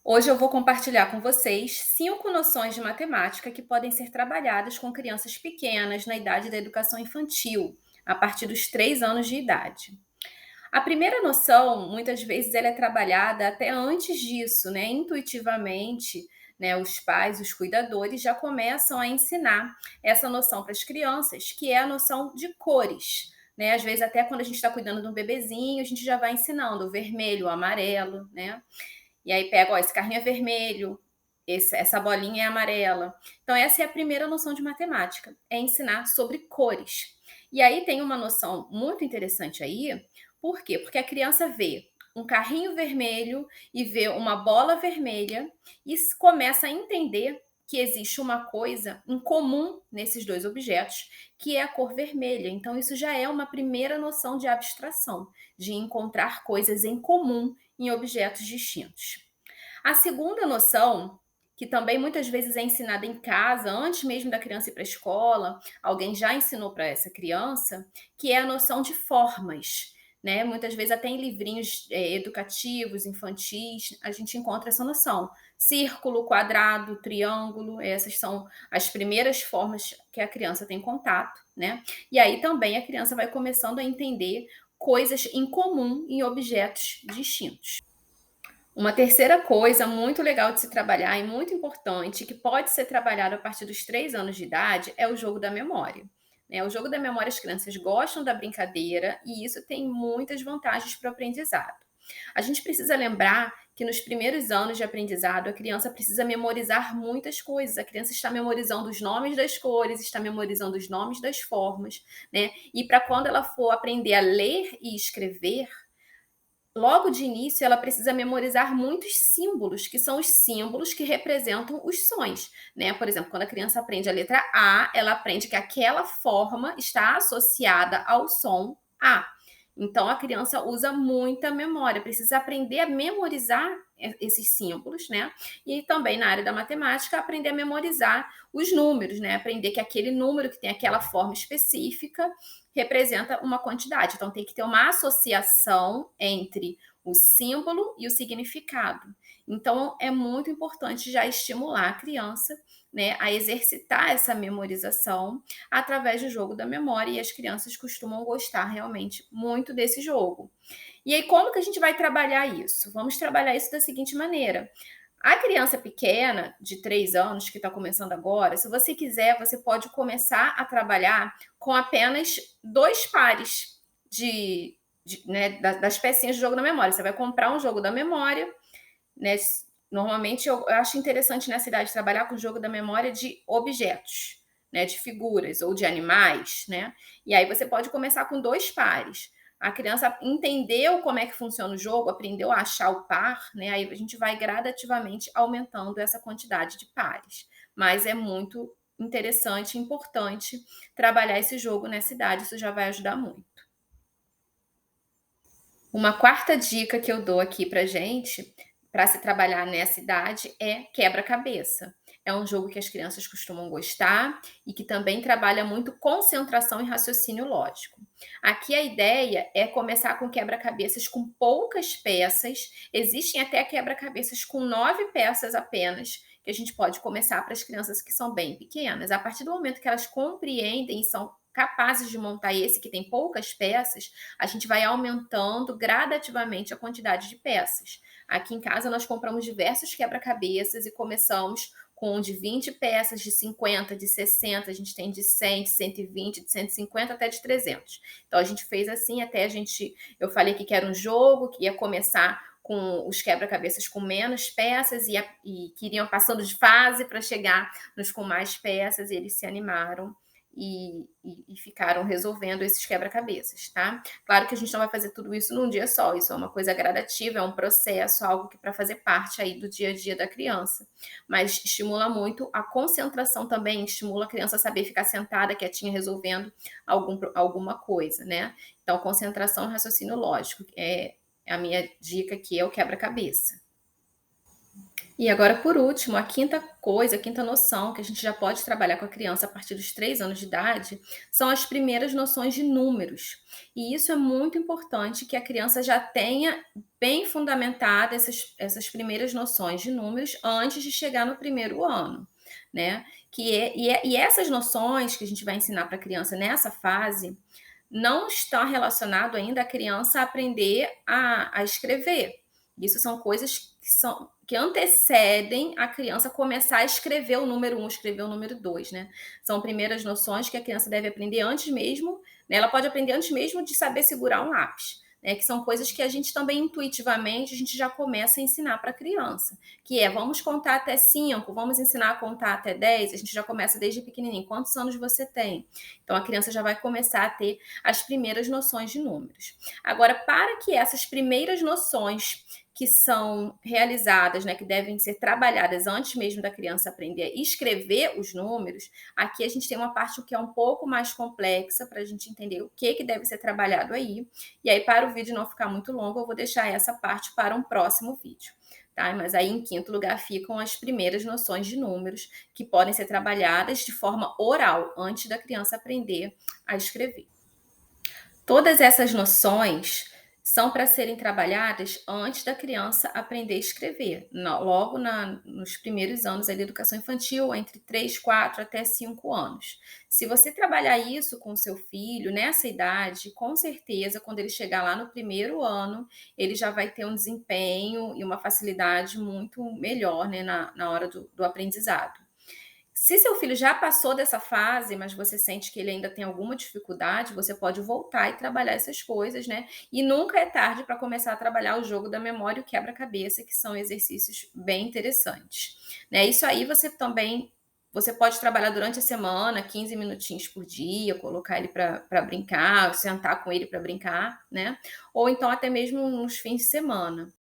Hoje eu vou compartilhar com vocês 5 noções de matemática que podem ser trabalhadas com crianças pequenas na idade da educação infantil, a partir dos 3 anos de idade. A primeira noção, muitas vezes, ela é trabalhada até antes disso, né? Intuitivamente, né? Os pais, os cuidadores já começam a ensinar essa noção para as crianças, que é a noção de cores. Né? Às vezes, até quando a gente está cuidando de um bebezinho, a gente já vai ensinando o vermelho, o amarelo, né? E aí pega, ó, esse carrinho é vermelho, essa bolinha é amarela. Então, essa é a primeira noção de matemática, é ensinar sobre cores. E aí tem uma noção muito interessante aí, por quê? Porque a criança vê um carrinho vermelho e vê uma bola vermelha e começa a entender que existe uma coisa em comum nesses dois objetos, que é a cor vermelha. Então, isso já é uma primeira noção de abstração, de encontrar coisas em comum em objetos distintos. A segunda noção, que também muitas vezes é ensinada em casa, antes mesmo da criança ir para a escola, alguém já ensinou para essa criança, que é a noção de formas. Né? Muitas vezes até em livrinhos educativos, infantis, a gente encontra essa noção. Círculo, quadrado, triângulo, essas são as primeiras formas que a criança tem contato, né? E aí também a criança vai começando a entender coisas em comum em objetos distintos. Uma terceira coisa muito legal de se trabalhar e muito importante, que pode ser trabalhado a partir dos 3 anos de idade, é o jogo da memória. Né? O jogo da memória, as crianças gostam da brincadeira e isso tem muitas vantagens para o aprendizado. A gente precisa lembrar que nos primeiros anos de aprendizado, a criança precisa memorizar muitas coisas. A criança está memorizando os nomes das cores, está memorizando os nomes das formas, né? E para quando ela for aprender a ler e escrever, logo de início, ela precisa memorizar muitos símbolos, que são os símbolos que representam os sons, né? Por exemplo, quando a criança aprende a letra A, ela aprende que aquela forma está associada ao som A. Então, a criança usa muita memória, precisa aprender a memorizar esses símbolos, né? E também na área da matemática, aprender a memorizar os números, né? Aprender que aquele número que tem aquela forma específica representa uma quantidade. Então, tem que ter uma associação entre o símbolo e o significado. Então, é muito importante já estimular a criança, né, a exercitar essa memorização através do jogo da memória, e as crianças costumam gostar realmente muito desse jogo. E aí, como que a gente vai trabalhar isso? Vamos trabalhar isso da seguinte maneira. A criança pequena, de 3 anos, que está começando agora, se você quiser, você pode começar a trabalhar com apenas 2 pares né, das pecinhas do jogo da memória. Você vai comprar um jogo da memória, né? Normalmente eu acho interessante nessa idade trabalhar com o jogo da memória de objetos, né, de figuras ou de animais, né? E aí você pode começar com 2 pares. A criança entendeu como é que funciona o jogo, aprendeu a achar o par, né? Aí a gente vai gradativamente aumentando essa quantidade de pares. Mas é muito interessante e importante trabalhar esse jogo nessa idade, isso já vai ajudar muito. Uma quarta dica que eu dou aqui pra gente, para se trabalhar nessa idade, é quebra-cabeça. É um jogo que as crianças costumam gostar e que também trabalha muito concentração e raciocínio lógico. Aqui a ideia é começar com quebra-cabeças com poucas peças. Existem até quebra-cabeças com 9 peças apenas, que a gente pode começar para as crianças que são bem pequenas. A partir do momento que elas compreendem e são capazes de montar esse que tem poucas peças, a gente vai aumentando gradativamente a quantidade de peças. Aqui em casa nós compramos diversos quebra-cabeças e começamos com de 20 peças, de 50, de 60, a gente tem de 100, de 120, de 150 até de 300. Então a gente fez assim até eu falei que era um jogo, que ia começar com os quebra-cabeças com menos peças e que iriam passando de fase para chegar nos com mais peças, e eles se animaram e ficaram resolvendo esses quebra-cabeças, tá? Claro que a gente não vai fazer tudo isso num dia só, isso é uma coisa gradativa, é um processo, algo que para fazer parte aí do dia a dia da criança, mas estimula muito a concentração também, estimula a criança a saber ficar sentada, quietinha, resolvendo alguma coisa, né? Então, concentração e raciocínio lógico é a minha dica aqui, é o quebra-cabeça. E agora, por último, a quinta coisa, a quinta noção que a gente já pode trabalhar com a criança a partir dos 3 anos de idade, são as primeiras noções de números. E isso é muito importante que a criança já tenha bem fundamentada essas primeiras noções de números antes de chegar no primeiro ano, né? E essas noções que a gente vai ensinar para a criança nessa fase não está relacionado ainda a criança aprender a escrever. Isso são coisas que antecedem a criança começar a escrever o número um, escrever o número 2, né? São primeiras noções que a criança deve aprender antes mesmo, né? Ela pode aprender antes mesmo de saber segurar um lápis, né? Que são coisas que a gente também intuitivamente a gente já começa a ensinar para a criança, que é vamos contar até 5, vamos ensinar a contar até 10, a gente já começa desde pequenininho. Quantos anos você tem? Então a criança já vai começar a ter as primeiras noções de números. Agora, para que essas primeiras noções que são realizadas, né, que devem ser trabalhadas antes mesmo da criança aprender a escrever os números, aqui a gente tem uma parte que é um pouco mais complexa para a gente entender o que deve ser trabalhado aí. E aí, para o vídeo não ficar muito longo, eu vou deixar essa parte para um próximo vídeo. Tá? Mas aí, em quinto lugar, ficam as primeiras noções de números, que podem ser trabalhadas de forma oral, antes da criança aprender a escrever. Todas essas noções são para serem trabalhadas antes da criança aprender a escrever, logo nos primeiros anos aí da educação infantil, entre 3, 4 até 5 anos. Se você trabalhar isso com o seu filho nessa idade, com certeza, quando ele chegar lá no primeiro ano, ele já vai ter um desempenho e uma facilidade muito melhor, né, na hora do aprendizado. Se seu filho já passou dessa fase, mas você sente que ele ainda tem alguma dificuldade, você pode voltar e trabalhar essas coisas, né? E nunca é tarde para começar a trabalhar o jogo da memória e o quebra-cabeça, que são exercícios bem interessantes. Né? Isso aí você pode trabalhar durante a semana, 15 minutinhos por dia, colocar ele para brincar, sentar com ele para brincar, né? Ou então até mesmo nos fins de semana.